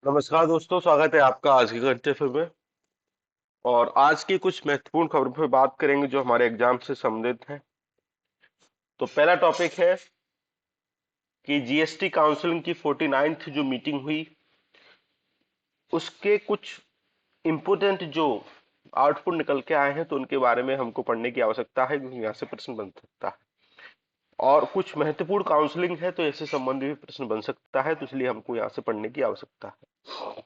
नमस्कार दोस्तों, स्वागत है आपका आज के घंटे फिल्म में। और आज की कुछ महत्वपूर्ण खबरों पर बात करेंगे जो हमारे एग्जाम से संबंधित हैं। तो पहला टॉपिक है कि जीएसटी काउंसिल की 49th जो मीटिंग हुई उसके कुछ इंपोर्टेंट जो आउटपुट निकल के आए हैं तो उनके बारे में हमको पढ़ने की आवश्यकता है क्योंकि यहाँ से प्रश्न बन सकता है। और कुछ महत्वपूर्ण काउंसलिंग है तो इससे संबंधित भी प्रश्न बन सकता है, तो इसलिए हमको यहाँ से पढ़ने की आवश्यकता है।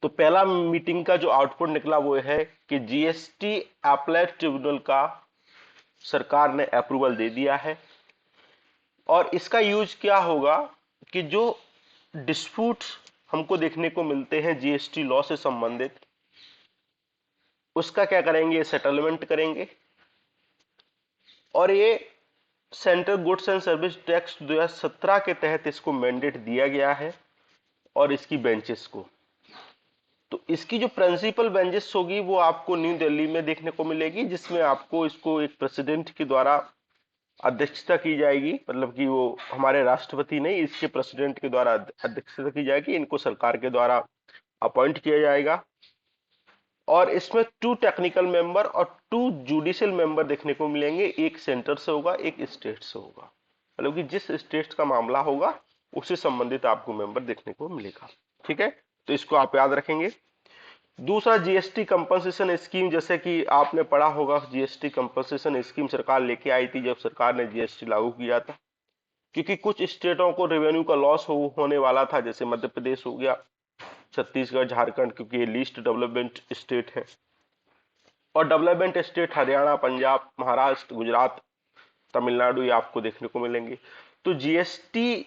तो पहला मीटिंग का जो आउटपुट निकला वो है कि जीएसटी अपीलेट ट्रिब्यूनल का सरकार ने अप्रूवल दे दिया है। और इसका यूज क्या होगा कि जो डिस्प्यूट हमको देखने को मिलते हैं जीएसटी लॉ से संबंधित, उसका क्या करेंगे, सेटलमेंट करेंगे। और ये central goods and service tax 2017 के तहत इसको मैंडेट दिया गया है। और इसकी बेंचेस को, तो इसकी जो प्रिंसिपल बेंचेस होगी वो आपको न्यू दिल्ली में देखने को मिलेगी, जिसमें आपको इसको एक प्रेसिडेंट के द्वारा अध्यक्षता की जाएगी। मतलब कि वो हमारे राष्ट्रपति नहीं, इसके प्रेसिडेंट के द्वारा अध्यक्षता की जाएगी। इनको सरकार के द्वारा अपॉइंट किया जाएगा। और इसमें 2 टेक्निकल मेंबर और 2 जुडिशियल मेंबर देखने को मिलेंगे। एक सेंटर से होगा, एक स्टेट से होगा। मतलब कि जिस स्टेट का मामला होगा उससे संबंधित आपको मेंबर देखने को मिलेगा। ठीक है, तो इसको आप याद रखेंगे। दूसरा, जीएसटी कंपनसेशन स्कीम, जैसे कि आपने पढ़ा होगा, जीएसटी कंपनसेशन स्कीम सरकार लेके आई थी जब सरकार ने जीएसटी लागू किया था। क्योंकि कुछ स्टेटों को रेवेन्यू का लॉस होने वाला था, जैसे मध्य प्रदेश हो गया, छत्तीसगढ़, झारखंड, क्योंकि ये लीस्ट डेवलपमेंट स्टेट है। और डेवलपमेंट स्टेट हरियाणा, पंजाब, महाराष्ट्र, गुजरात, तमिलनाडु, ये आपको देखने को मिलेंगे। तो जीएसटी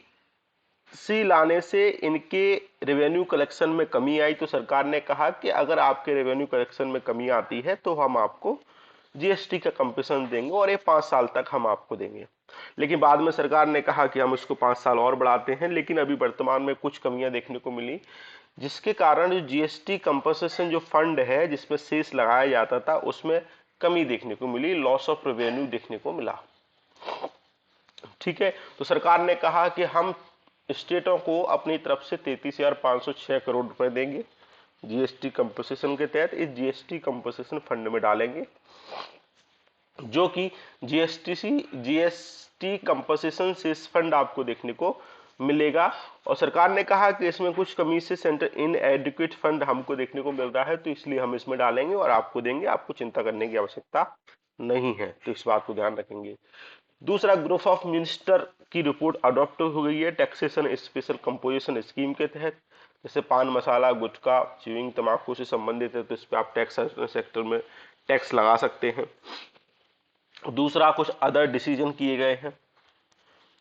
सी लाने से इनके रेवेन्यू कलेक्शन में कमी आई, तो सरकार ने कहा कि अगर आपके रेवेन्यू कलेक्शन में कमी आती है तो हम आपको जीएसटी का कंपेंसेशन देंगे और ये 5 साल तक हम आपको देंगे। लेकिन बाद में सरकार ने कहा कि हम इसको 5 साल और बढ़ाते हैं। लेकिन अभी वर्तमान में कुछ कमियां देखने को मिली, जिसके कारण जो जीएसटी कंपनसेशन जो फंड है जिसमें सेस लगाया जाता था उसमें कमी देखने को मिली, लॉस ऑफ रेवेन्यू देखने को मिला। ठीक है, तो सरकार ने कहा कि हम स्टेटों को अपनी तरफ से 33,506 करोड़ रुपए देंगे, जीएसटी कंपोजिशन के तहत इस जीएसटी कंपोजिशन फंड में डालेंगे, जो कि जीएसटी कंपोजिशन से फंड आपको देखने को मिलेगा। और सरकार ने कहा कि इसमें कुछ कमी से सेंटर इन एडुकेट फंड हमको देखने को मिल रहा है, तो इसलिए हम इसमें डालेंगे और आपको देंगे, आपको चिंता करने की आवश्यकता नहीं है। तो इस बात को ध्यान रखेंगे। दूसरा, ग्रुप ऑफ मिनिस्टर की रिपोर्ट अडॉप्ट हो गई है टैक्सेशन स्पेशल कंपोजिशन स्कीम के तहत। जैसे पान मसाला, गुटखा, च्युइंग, तंबाकू से संबंधित है तो इस पर आप टैक्स सेक्टर में टैक्स लगा सकते हैं। दूसरा, कुछ अदर डिसीजन किए गए हैं।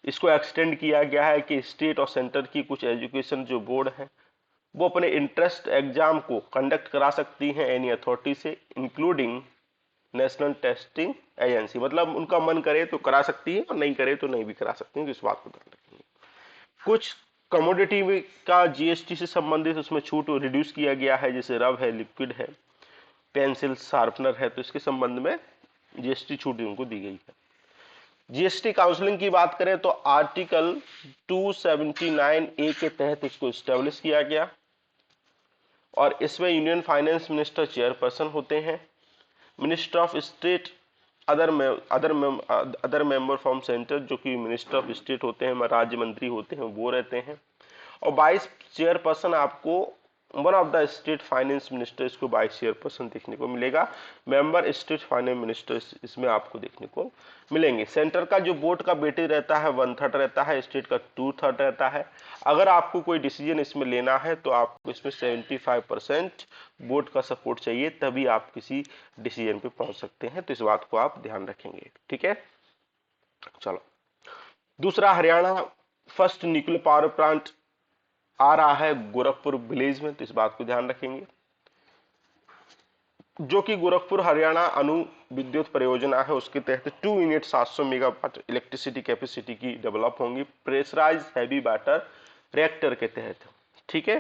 इसको एक्सटेंड किया गया है कि स्टेट और सेंटर की कुछ एजुकेशन जो बोर्ड है वो अपने इंटरेस्ट एग्जाम को कंडक्ट करा सकती हैं एनी अथॉरिटी से, इंक्लूडिंग नेशनल टेस्टिंग एजेंसी। मतलब उनका मन करे तो करा सकती है और नहीं करे तो नहीं भी करा सकती है, तो इस बात को ध्यान रखेंगे। कुछ कमोडिटी का जीएसटी से संबंधित उसमें छूट रिड्यूस किया गया है, जैसे रब है, लिक्विड है, पेंसिल शार्पनर है, तो इसके संबंध में जीएसटी छूट उनको दी गई है। जीएसटी काउंसलिंग की बात करें तो आर्टिकल 279A के तहत इसको स्टेब्लिश किया गया। और इसमें यूनियन फाइनेंस मिनिस्टर चेयरपर्सन होते हैं। Minister of state, other member from centre, जो कि मिनिस्टर ऑफ स्टेट होते हैं, राज्य मंत्री होते हैं, वो रहते हैं। और वाइस चेयरपर्सन आपको one of the state finance minister, इसको वाइस चेयरपर्सन देखने को मिलेगा। मेंबर स्टेट फाइनेंस मिनिस्टर इसमें आपको देखने को मिलेंगे। सेंटर का जो बोर्ड का वेटेज रहता है 1/3 रहता है, स्टेट का 2/3 रहता है। अगर आपको कोई डिसीजन इसमें लेना है तो आपको इसमें 75% बोर्ड का सपोर्ट चाहिए, तभी आप किसी डिसीजन पे पहुंच सकते हैं। तो इस बात को आप ध्यान रखेंगे। ठीक है, चलो। दूसरा, Haryana first nuclear power plant आ रहा है गोरखपुर विलेज में, तो इस बात को ध्यान रखेंगे। जो कि गोरखपुर हरियाणा अणु विद्युत परियोजना है, उसके तहत 2 यूनिट 700 मेगावाट इलेक्ट्रिसिटी कैपेसिटी की डेवलप होंगी प्रेशराइज हैवी वाटर रिएक्टर के तहत। ठीक है,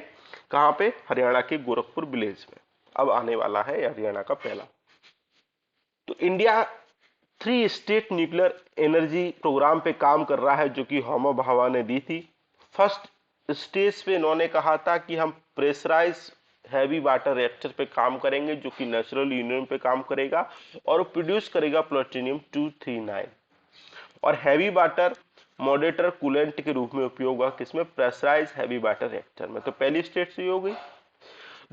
कहां पे, हरियाणा के गोरखपुर विलेज में अब आने वाला है हरियाणा का पहला। तो India 3 state nuclear energy program पे काम कर रहा है, जो कि होमो भाभा ने दी थी। फर्स्ट स्टेज पे इन्होंने कहा था कि हम प्रेशराइज हैवी वाटर रिएक्टर पे काम करेंगे जो कि नेचुरल यूरेनियम पे काम करेगा और प्रोड्यूस करेगा प्लूटोनियम 239। और हैवी वाटर मॉडरेटर कूलेंट के रूप में उपयोग हुआ किसमें, प्रेशराइज हैवी वाटर रिएक्टर में। तो पहली स्टेज से हो गई।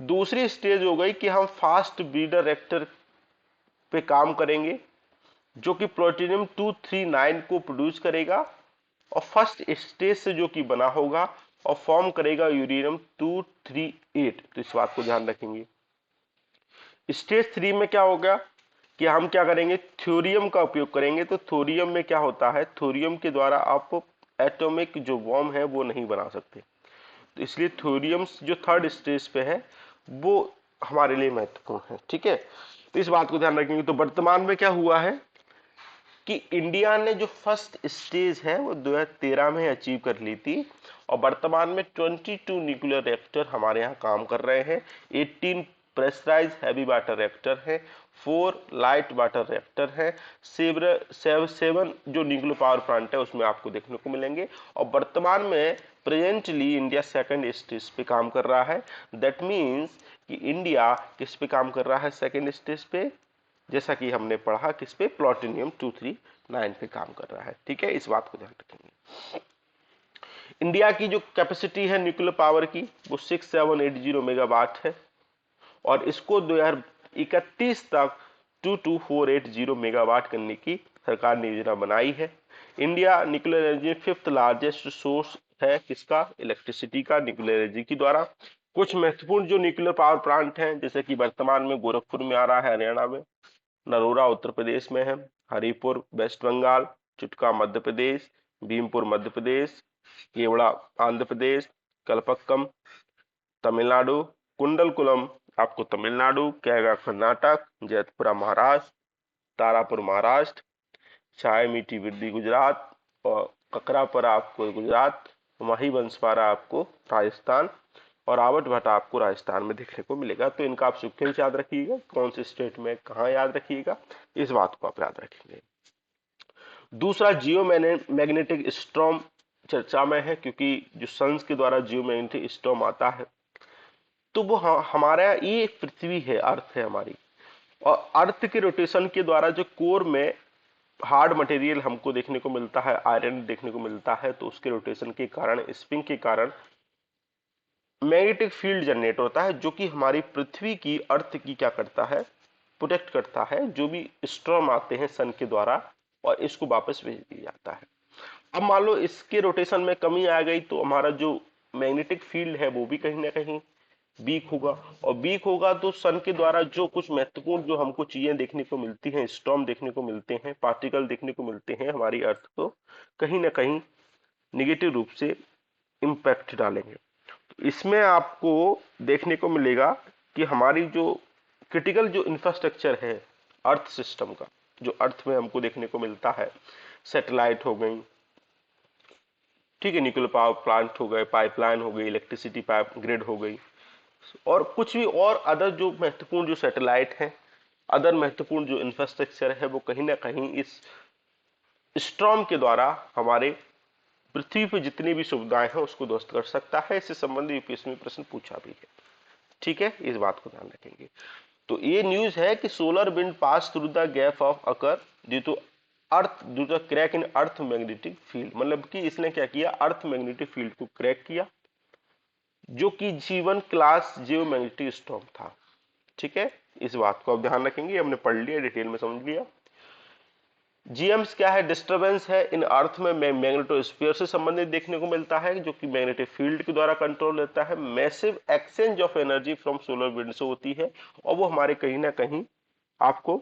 दूसरी स्टेज हो गई कि हम फास्ट ब्रीडर रिएक्टर पे काम करेंगे जो कि प्लूटोनियम 239 को प्रोड्यूस करेगा और फर्स्ट स्टेज से जो कि बना होगा और फॉर्म करेगा यूरेनियम 238। तो इस बात को ध्यान रखेंगे। स्टेज 3 में क्या होगा कि हम क्या करेंगे, थ्योरियम का उपयोग करेंगे। तो थोरियम में क्या होता है, थोरियम के द्वारा आप एटॉमिक जो बॉम्ब है वो नहीं बना सकते, तो इसलिए थोरियम जो थर्ड स्टेज पे है वो हमारे लिए महत्वपूर्ण है। ठीक है, तो इस बात को ध्यान रखेंगे। तो वर्तमान में क्या हुआ है कि इंडिया ने जो फर्स्ट स्टेज है वो 2013 में अचीव कर ली थी और वर्तमान में 22 न्यूक्लियर रिएक्टर हमारे यहाँ काम कर रहे हैं। 18 प्रेशराइज हैवी वाटर रिएक्टर है, 4 लाइट वाटर रिएक्टर है, 7 जो न्यूक्लियर पावर प्लांट है उसमें आपको देखने को मिलेंगे। और वर्तमान में प्रेजेंटली इंडिया सेकंड स्टेज पे काम कर रहा है। दैट मीन्स कि इंडिया किस पे काम कर रहा है, सेकंड स्टेज पे, जैसा कि हमने पढ़ा किस पे, प्लूटोनियम 239 पे काम कर रहा है। ठीक है, इस बात को ध्यान रखेंगे। इंडिया की जो कैपेसिटी है न्यूक्लियर पावर की वो 6780 मेगावाट है और इसको 2031 तक 22480 मेगावाट करने की सरकार ने योजना बनाई है। India nuclear energy fifth largest source है किसका, इलेक्ट्रिसिटी का, न्यूक्लियर एनर्जी की द्वारा। कुछ महत्वपूर्ण जो न्यूक्लियर पावर प्लांट हैं जैसे कि वर्तमान में गोरखपुर में आ रहा है हरियाणा में, नरोरा उत्तर प्रदेश में है, हरिपुर वेस्ट बंगाल, चुटका मध्य प्रदेश, भीमपुर मध्य प्रदेश, केवड़ा आंध्र प्रदेश, कलपक्कम तमिलनाडु, कुंडलकुलम आपको तमिलनाडु, कैगा कर्नाटक, जैतपुरा महाराष्ट्र, तारापुर महाराष्ट्र, चाय मीठी विद्धि गुजरात और ककरापरा आपको गुजरात, माही बंसवाड़ा आपको राजस्थान और आवट भट्टा आपको राजस्थान में देखने को मिलेगा। तो इनका आप सिक्वेंस याद रखिएगा, कौन से स्टेट में कहाँ याद रखिएगा, इस बात को आप याद रखेंगे। दूसरा जियो मैग्नेटिक स्टॉर्म चर्चा में है क्योंकि जो सन्स के द्वारा जियो मैग्नेटिक स्टॉर्म आता है तो वो हमारा ये पृथ्वी है, अर्थ है हमारी, और अर्थ के रोटेशन के द्वारा जो कोर में हार्ड मटेरियल हमको देखने को मिलता है, आयरन देखने को मिलता है, तो उसके रोटेशन के कारण, स्पिन के कारण मैग्नेटिक फील्ड जनरेट होता है जो कि हमारी पृथ्वी की, अर्थ की क्या करता है, प्रोटेक्ट करता है जो भी स्टॉर्म आते हैं सन के द्वारा और इसको वापस भेज दिया जाता है। अब मान लो इसके रोटेशन में कमी आ गई तो हमारा जो मैग्नेटिक फील्ड है वो भी कहीं ना कहीं वीक होगा और वीक होगा तो सन के द्वारा जो कुछ महत्वपूर्ण जो हमको चीजें देखने को मिलती हैं, स्टॉर्म देखने को मिलते हैं, पार्टिकल देखने को मिलते हैं, हमारी अर्थ को कहीं ना कहीं निगेटिव रूप से इम्पैक्ट डालेंगे। तो इसमें आपको देखने को मिलेगा कि हमारी जो क्रिटिकल जो इंफ्रास्ट्रक्चर है अर्थ सिस्टम का, जो अर्थ में हमको देखने को मिलता है, सैटेलाइट हो गई, ठीक है, न्यूक्लियर पावर प्लांट हो गए, पाइपलाइन हो गई, इलेक्ट्रिसिटी पाइप ग्रिड हो गई और कुछ भी और अदर जो महत्वपूर्ण जो सैटेलाइट है, अदर महत्वपूर्ण जो इंफ्रास्ट्रक्चर है वो कहीं ना कहीं इस स्टॉर्म के द्वारा हमारे पृथ्वी पर जितनी भी सुविधाएं हैं उसको ध्वस्त कर सकता है। इससे संबंधित यूपीएससी में प्रश्न पूछा भी है। ठीक है, इस बात को ध्यान रखेंगे। तो ये न्यूज है कि solar wind pass through the gap of occur due to earth due to crack in earth magnetic field, मतलब कि इसने क्या किया, अर्थ मैग्नेटिक फील्ड को क्रैक किया जो कि जीवन क्लास जियो मैग्नेटिक स्टॉर्म था। ठीक है, इस बात को आप ध्यान रखेंगे, हमने पढ़ लिया, डिटेल में समझ लिया। जीएम्स क्या है, डिस्टरबेंस है इन अर्थ में मैग्नेटोस्फीयर से संबंधित देखने को मिलता है जो कि मैग्नेटिक फील्ड के द्वारा कंट्रोल रहता है। Massive exchange of energy from solar wind से होती है और वो हमारे कहीं ना कहीं आपको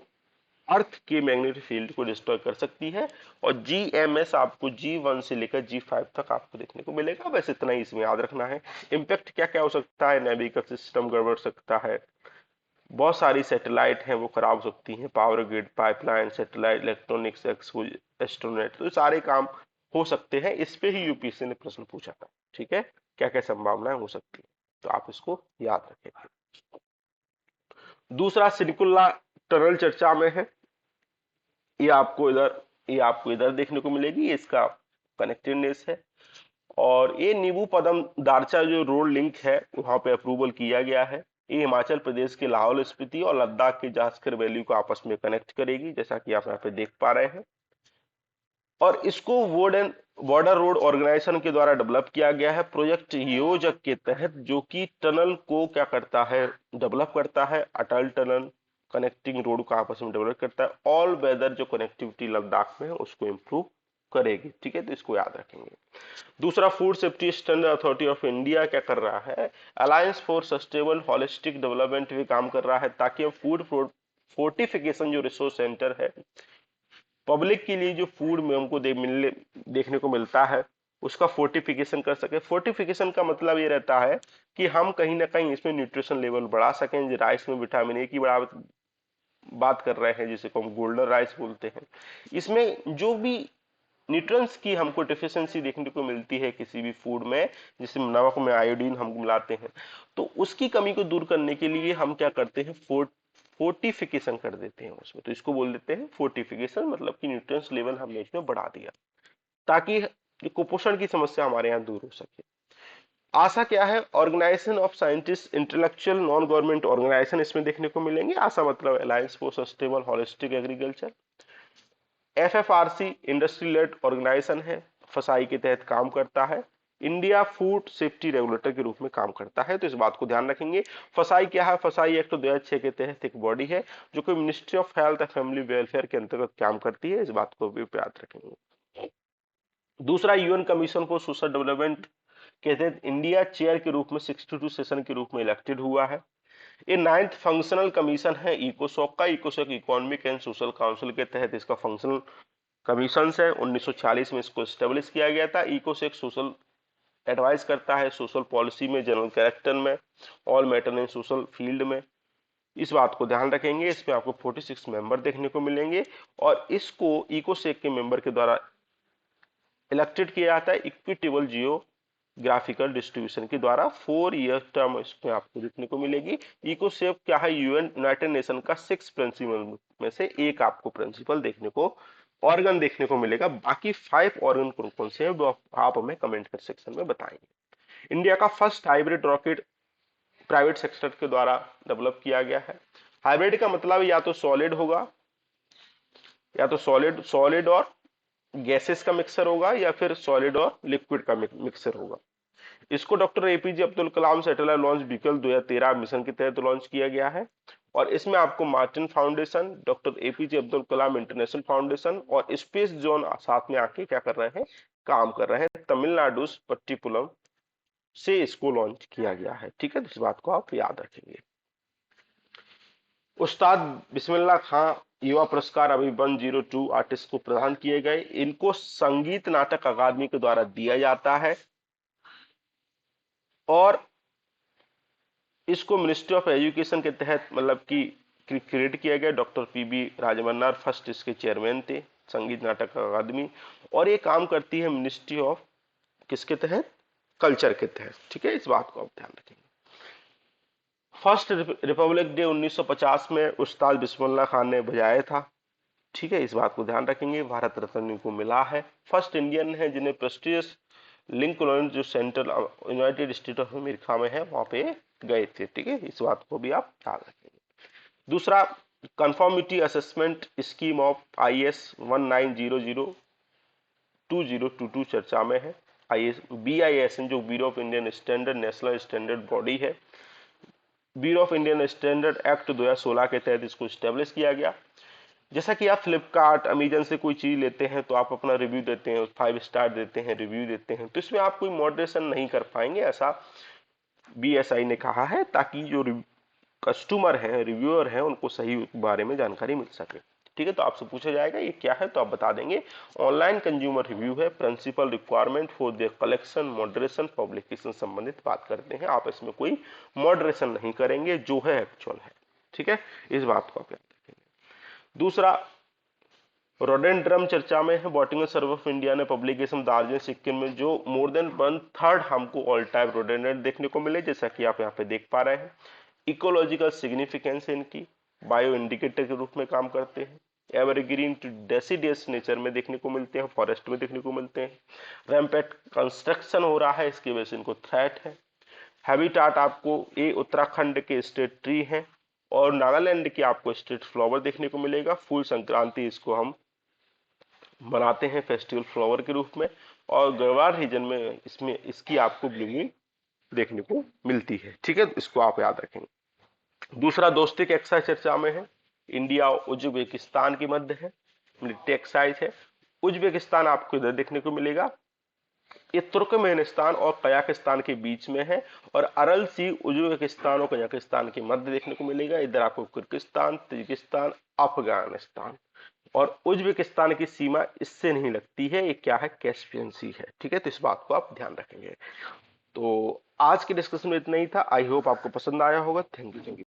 अर्थ के मैग्नेटिक फील्ड को डिस्ट्रॉय कर सकती है। और जीएमएस आपको G1 से लेकर G5 तक आपको देखने को मिलेगा। बस इतना ही इसमें याद रखना है। इम्पैक्ट क्या क्या हो सकता है, नेविगेशन सिस्टम गड़बड़ सकता है, बहुत सारी सैटेलाइट हैं वो खराब हो सकती हैं, power grid, pipeline, satellite, electronics, astronaut, तो सारे काम हो सकते हैं। इस पे ही यूपीएससी ने प्रश्न पूछा था। ठीक है, क्या क्या संभावनाएं हो सकती है, तो आप इसको याद रखें। दूसरा सिलिकुला टनल चर्चा में है, ये आपको इधर देखने को मिलेगी, इसका कनेक्टेडनेस है। और ये नींबू पदम दारचा जो रोड लिंक है वहां पे अप्रूवल किया गया है। ये हिमाचल प्रदेश के लाहौल स्पीति और लद्दाख के जास्कर वैली को आपस में कनेक्ट करेगी, जैसा कि आप यहाँ पे देख पा रहे हैं। और इसको बॉर्डर रोड ऑर्गेनाइजेशन के द्वारा डेवलप किया गया है प्रोजेक्ट योजक के तहत, जो कि टनल को क्या करता है, डेवलप करता है। अटल टनल कनेक्टिंग रोड को आपस में डेवलप करता है। ऑल वेदर जो कनेक्टिविटी लद्दाख में है उसको इंप्रूव करेगी। ठीक है, तो इसको याद रखेंगे। दूसरा, food safety standard authority of India क्या कर रहा है, alliance for sustainable holistic development भी काम कर रहा है, ताकि हम फूड फोर्टिफिकेशन जो रिसोर्स सेंटर है पब्लिक के लिए, जो फूड में हमको देखने को मिलता है उसका फोर्टिफिकेशन कर सके। फोर्टिफिकेशन का मतलब ये रहता है कि हम कहीं ना कहीं इसमें न्यूट्रिशन लेवल बढ़ा सकें। राइस में विटामिन ए की बात कर रहे हैं, जिसे को हम गोल्डन राइस बोलते हैं। इसमें जो भी न्यूट्रिएंट्स की हमको डिफिशियंसी देखने को मिलती है किसी भी फूड में, जैसे नमक में आयोडीन हम मिलाते हैं, तो उसकी कमी को दूर करने के लिए हम क्या करते हैं, फोर्टिफिकेशन कर देते हैं उसमें। तो इसको बोल देते हैं फोर्टिफिकेशन, मतलब कि न्यूट्रिएंट्स लेवल हमने इसमें बढ़ा दिया, ताकि कुपोषण की समस्या हमारे यहाँ दूर हो सके। आशा क्या है, organization of scientist intellectual non government organization इसमें देखने को मिलेंगे। आशा मतलब alliance for sustainable holistic agriculture. FFRC industry led organization है, फसाई के तहत काम करता है। इंडिया फूड सेफ्टी रेगुलेटर के रूप में काम करता है, तो इस बात को ध्यान रखेंगे। फसाई क्या है, फसाई एक्ट 2006 के तहत एक बॉडी है जो कि ministry of health and family welfare के अंतर्गत काम करती है, इस बात को भी याद रखेंगे। दूसरा, UN commission for social development के तहत इंडिया चेयर के रूप में 62 सेशन के रूप में इलेक्टेड हुआ है। ये 9th फंक्शनल कमीशन है इकोसॉक का। इकोसॉक इकोनॉमिक एंड सोशल काउंसिल के तहत इसका फंक्शनल कमीशन है। 1940 में इसको स्टेब्लिश किया गया था। इकोसॉक सोशल एडवाइस करता है सोशल पॉलिसी में, जनरल कैरेक्टर में, all matter in social field में। इस बात को ध्यान रखेंगे। इसमें आपको 46 मेंबर देखने को मिलेंगे और इसको इकोसॉक के मेंबर के द्वारा इलेक्टेड किया जाता है इक्विटेबल जियोग्राफिकल डिस्ट्रीब्यूशन के द्वारा। 4 ईयर टर्म इसमें आपको देखने को मिलेगी। इकोसॉक क्या है, यूनाइटेड नेशन का 6 प्रिंसिपल में से एक आपको प्रिंसिपल देखने को, ऑर्गन देखने को मिलेगा। बाकी 5 ऑर्गन कौन कौन से हैं वो आप हमें कमेंट कर सेक्शन में बताएंगे। इंडिया का first hybrid rocket private sector के द्वारा डेवलप किया गया है। हाइब्रिड का मतलब या तो सॉलिड होगा, या तो सॉलिड और गैसेस का मिक्सर होगा, या फिर सॉलिड और लिक्विड का मिक्सर होगा। इसको doctor APJ Abdul Kalam satellite launch vehicle 2013 mission के तहत लॉन्च किया गया है। और इसमें आपको Martin foundation, doctor APJ Abdul Kalam international foundation और स्पेस जोन साथ में आके क्या कर रहे हैं, काम कर रहे हैं। तमिलनाडु पट्टीपुलम से इसको लॉन्च किया गया है। ठीक है, तो इस बात को आप याद रखेंगे। उस्ताद बिस्मिल्लाह खां युवा पुरस्कार अभी 102 आर्टिस्ट को प्रदान किए गए। इनको संगीत नाटक अकादमी के द्वारा दिया जाता है और इसको मिनिस्ट्री ऑफ एजुकेशन के तहत मतलब कि क्रिएट किया गया। डॉक्टर पीबी राजमन्नार फर्स्ट इसके चेयरमैन थे, संगीत नाटक अकादमी। और ये काम करती है मिनिस्ट्री ऑफ किसके तहत, कल्चर के तहत। ठीक है, इस बात को आप ध्यान रखेंगे। फर्स्ट रिपब्लिक डे 1950 में उस्ताद बिस्मिल्लाह खान ने बजाया था। ठीक है, इस बात को ध्यान रखेंगे। भारत रत्न इनको मिला है। फर्स्ट इंडियन है जिन्हें प्रेस्टिजियस लिंकन जो central United state of America में है वहां पे गए थे। ठीक है, इस बात को भी आप याद रखेंगे। दूसरा, conformity assessment scheme of IS 1900-2022 चर्चा में है। BISN जो bureau of Indian standard national standard body है, bureau of Indian standard act 2016 के तहत इसको स्टेब्लिश किया गया। जैसा कि आप फ्लिपकार्ट अमेजन से कोई चीज लेते हैं तो आप अपना रिव्यू देते हैं, 5 स्टार देते हैं, रिव्यू देते हैं, तो इसमें आप कोई मॉडरेशन नहीं कर पाएंगे, ऐसा BSI ने कहा है, ताकि जो कस्टमर है, रिव्यूअर है, उनको सही बारे में जानकारी मिल सके। ठीक है, तो आपसे पूछा जाएगा ये क्या है, तो आप बता देंगे ऑनलाइन कंज्यूमर रिव्यू है, principal requirement for the collection moderation publication संबंधित बात करते हैं। आप इसमें कोई मॉडरेशन नहीं करेंगे, जो है एक्चुअल है। ठीक है, इस बात को आप याद रखेंगे। दूसरा, रोडेंड्रम चर्चा में है। बॉटनिकल सर्वे ऑफ इंडिया ने पब्लिकेशन दार्जिलिंग सिक्किम में जो मोर देन 1/3 हमको ऑल टाइप रोडेंड्रम देखने को मिले, जैसा कि आप यहाँ पे देख पा रहे हैं। इकोलॉजिकल सिग्निफिकेंस है इनकी, बायो इंडिकेटर के रूप में काम करते हैं। एवरग्रीन टू डेसिडियस नेचर में देखने को मिलते हैं, फॉरेस्ट में देखने को मिलते हैं। रैम्पेट कंस्ट्रक्शन हो रहा है, इसकी वजह से इनको थ्रेट है। हैबिटाट आपको ये उत्तराखंड के स्टेट ट्री हैं और नागालैंड के आपको स्टेट फ्लावर देखने को मिलेगा। फूल संक्रांति इसको हम मनाते हैं फेस्टिवल फ्लावर के रूप में, और गढ़वाल रीजन में इसमें इसकी आपको ब्लूमिंग देखने को मिलती है। ठीक है, इसको आप याद रखेंगे। दूसरा दोस्ती के एक्साइज चर्चा में है, इंडिया और उज्बेकिस्तान के मध्य है, मिलिट्री एक्साइज है। उज्बेकिस्तान आपको इधर देखने को मिलेगा, ये तुर्कमेनिस्तान और कजाकिस्तान के बीच में है, और अरल सी उज्बेकिस्तान और कजाकिस्तान के मध्य देखने को मिलेगा। इधर आपको किर्गिस्तान, ताजिकिस्तान, अफगानिस्तान, और उज्बेकिस्तान की सीमा इससे नहीं लगती है, ये क्या है, कैस्पियन सी है। ठीक है, तो इस बात को आप ध्यान रखेंगे। तो आज के डिस्कशन में इतना ही था। आई होप आपको पसंद आया होगा। Thank you.